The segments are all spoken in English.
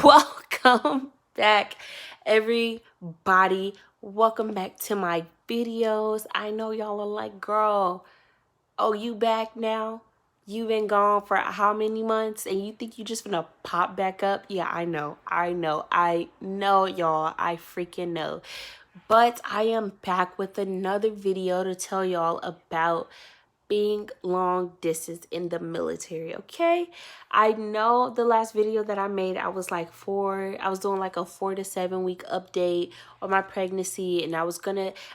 Welcome back, everybody. Welcome back to my videos. I know y'all are like, girl, oh, you back now? You been gone for how many months and you think you just gonna pop back up? Yeah, I know, y'all. I freaking know. But I am back with another video to tell y'all about being long distance in the military. Okay, I know the last video that I made, I was doing like a 4 to 7 week update on my pregnancy, and I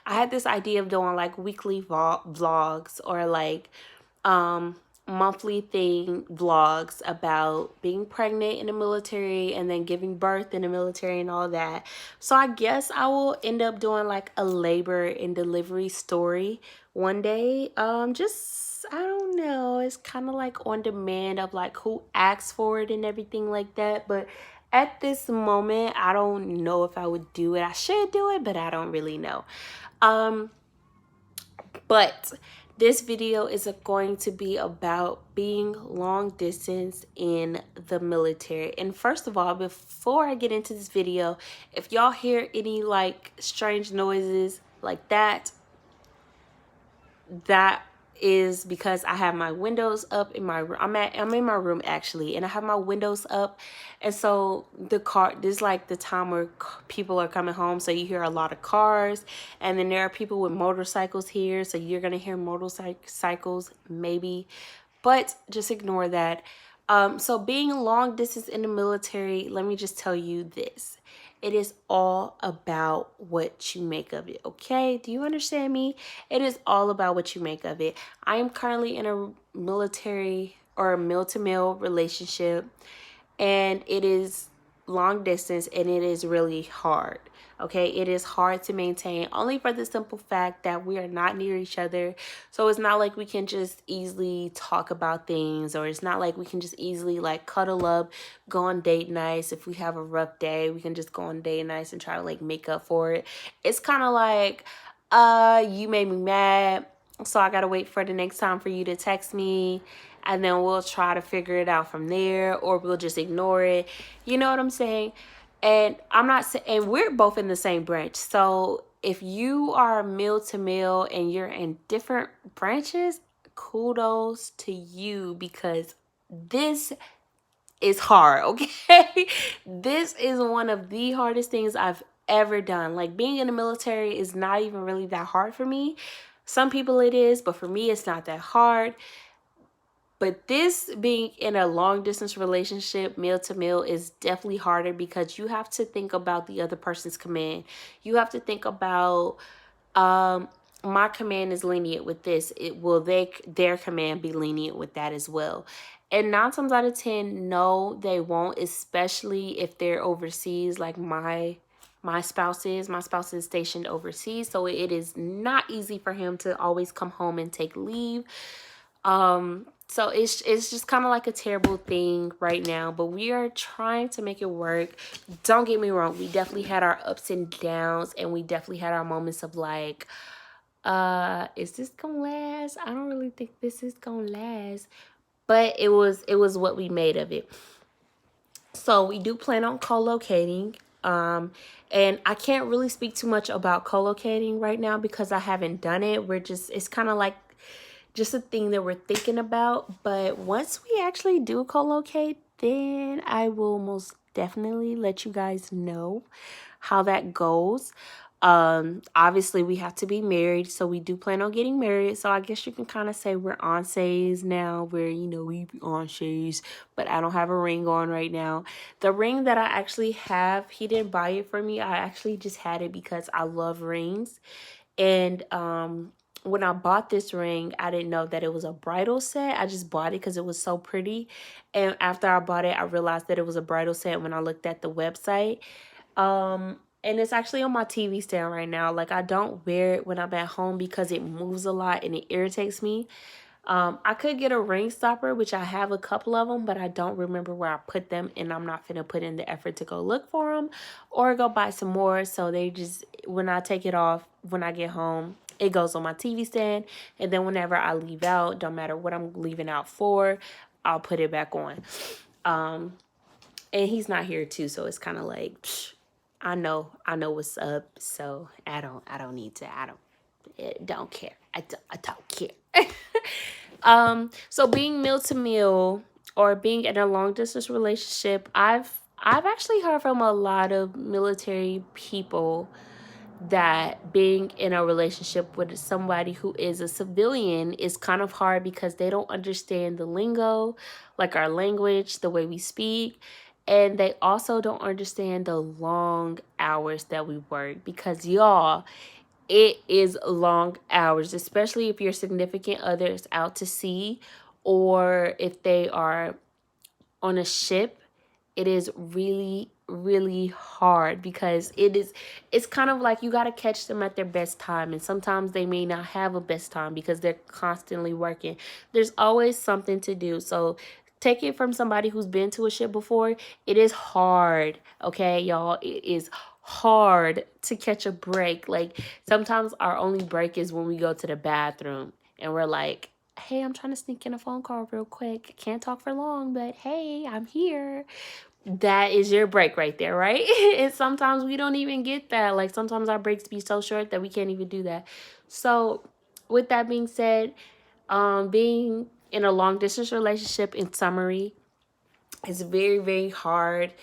had this idea of doing like weekly vlogs or like monthly vlogs about being pregnant in the military and then giving birth in the military and all that. So I guess I will end up doing like a labor and delivery story one day. Just, I don't know, it's kind of like on demand of like who asks for it and everything like that. But at this moment, I don't know if I would do it. I should do it, but I don't really know. But this video is going to be about being long distance in the military. And first of all, before I get into this video, if y'all hear any like strange noises like that is because I have my windows up in my room. I'm in my room actually, and I have my windows up, and so this is like the time where people are coming home, so you hear a lot of cars, and then there are people with motorcycles here, so you're gonna hear motorcycles maybe, but just ignore that. So being long distance in the military, let me just tell you this. It is all about what you make of it, okay? Do you understand me? It is all about what you make of it. I am currently in a military or a male-to-male relationship, and it is long distance, and it is really hard. Okay, it is hard to maintain only for the simple fact that we are not near each other. So it's not like we can just easily talk about things, or it's not like we can just easily like cuddle up, go on date nights. If we have a rough day, we can just go on date nights and try to like make up for it. It's kind of like, you made me mad, so I gotta wait for the next time for you to text me, and then we'll try to figure it out from there, or we'll just ignore it. You know what I'm saying? And I'm not saying, and we're both in the same branch. So if you are male to male and you're in different branches, kudos to you, because this is hard, okay? This is one of the hardest things I've ever done. Like, being in the military is not even really that hard for me. Some people it is, but for me it's not that hard. But this being in a long distance relationship, male to male, is definitely harder because you have to think about the other person's command. You have to think about, my command is lenient with this. Will their command be lenient with that as well? And 9 times out of 10, no, they won't, especially if they're overseas, like my spouse is. My spouse is stationed overseas, so it is not easy for him to always come home and take leave. So it's just kind of like a terrible thing right now, but we are trying to make it work. Don't get me wrong, we definitely had our ups and downs, and we definitely had our moments of like, is this gonna last? I don't really think this is gonna last. But it was what we made of it. So we do plan on co-locating. And I can't really speak too much about co-locating right now because I haven't done it. It's kind of like just a thing that we're thinking about. But once we actually do co-locate, then I will most definitely let you guys know how that goes. Obviously we have to be married, so we do plan on getting married. So I guess you can kind of say we're aunties now, where, you know, we be aunties, but I don't have a ring on right now. The ring that I actually have, he didn't buy it for me. I actually just had it because I love rings. And when I bought this ring, I didn't know that it was a bridal set. I just bought it because it was so pretty. And after I bought it, I realized that it was a bridal set when I looked at the website. And it's actually on my TV stand right now. Like, I don't wear it when I'm at home because it moves a lot and it irritates me. I could get a ring stopper, which I have a couple of them, but I don't remember where I put them, and I'm not finna put in the effort to go look for them or go buy some more. So they just, when I take it off, when I get home, it goes on my TV stand, and then whenever I leave out, don't matter what I'm leaving out for, I'll put it back on. And he's not here too, so it's kind of like, psh, I know what's up. So I don't need to. Don't care. I don't care. So being meal to meal or being in a long distance relationship, I've actually heard from a lot of military people that being in a relationship with somebody who is a civilian is kind of hard because they don't understand the lingo, like our language, the way we speak. And they also don't understand the long hours that we work because, y'all, it is long hours, especially if your significant other is out to sea or if they are on a ship. It is really, really hard because it's kind of like you got to catch them at their best time, and sometimes they may not have a best time because they're constantly working. There's always something to do. So take it from somebody who's been to a ship before. It is hard, okay, y'all. It is hard to catch a break. Like, sometimes our only break is when we go to the bathroom and we're like, hey, I'm trying to sneak in a phone call real quick. Can't talk for long, but hey, I'm here. That is your break right there, right? And sometimes we don't even get that. Like, sometimes our breaks be so short that we can't even do that. So with that being said, being in a long distance relationship, in summary, is very, very hard.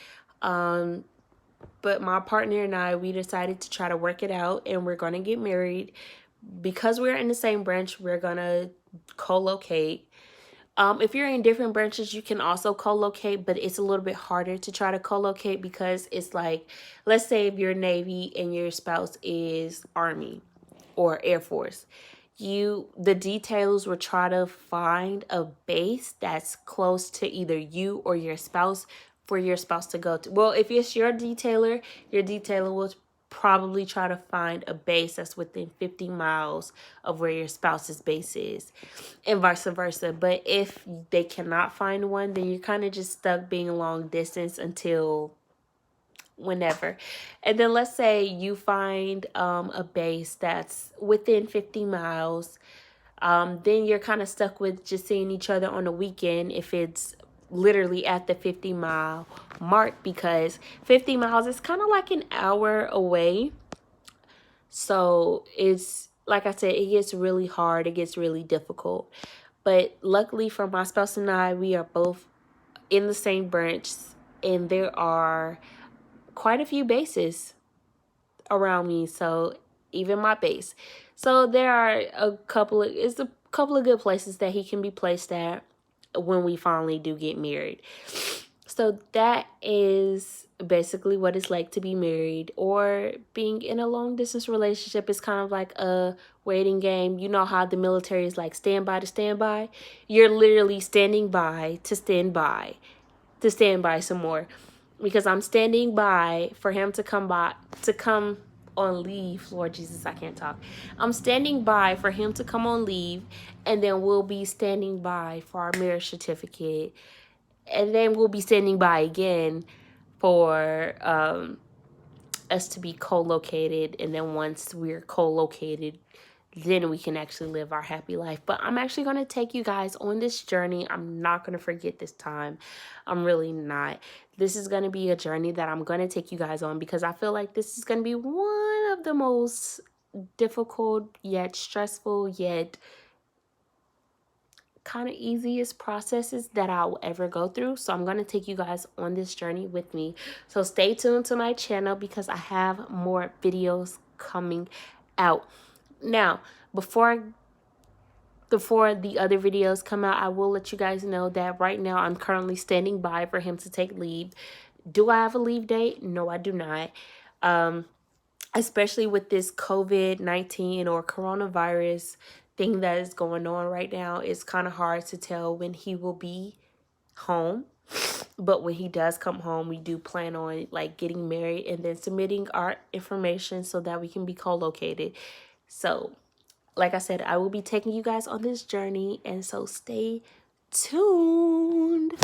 But my partner and I, we decided to try to work it out, and we're going to get married. Because we're in the same branch, we're going to co-locate. If you're in different branches, you can also co-locate, but it's a little bit harder to try to co-locate because it's like, let's say if you're Navy and your spouse is Army or Air Force, the detailers will try to find a base that's close to either you or your spouse for your spouse to go to. Well, if it's your detailer will probably try to find a base that's within 50 miles of where your spouse's base is, and vice versa. But if they cannot find one, then you're kind of just stuck being long distance until whenever. And then let's say you find a base that's within 50 miles. Then you're kind of stuck with just seeing each other on the weekend if it's literally at the 50-mile mark, because 50 miles is kind of like an hour away. So it's, like I said, it gets really hard. It gets really difficult. But luckily for my spouse and I, we are both in the same branch, and there are quite a few bases around me. So even my base. So there are a couple of good places that he can be placed at when we finally do get married. So that is basically what it's like to be married, or being in a long distance relationship is kind of like a waiting game. You know how the military is like stand by to stand by? You're literally standing by to stand by to stand by some more, because I'm standing by for him to come on leave. Lord Jesus, I can't talk. I'm standing by for him to come on leave, and then we'll be standing by for our marriage certificate, and then we'll be standing by again for us to be co-located. And then once we're co-located, then we can actually live our happy life. But I'm actually going to take you guys on this journey. I'm not going to forget this time. I'm really not. This is going to be a journey that I'm going to take you guys on, because I feel like this is going to be one of the most difficult yet stressful yet kind of easiest processes that I'll ever go through. So I'm going to take you guys on this journey with me. So stay tuned to my channel because I have more videos coming out. Now, before the other videos come out, I will let you guys know that right now I'm currently standing by for him to take leave. Do I have a leave date? No, I do not. Especially with this COVID-19 or coronavirus thing that is going on right now, it's kind of hard to tell when he will be home. But when he does come home, we do plan on like getting married and then submitting our information so that we can be co-located. So like I said, I will be taking you guys on this journey, and so stay tuned.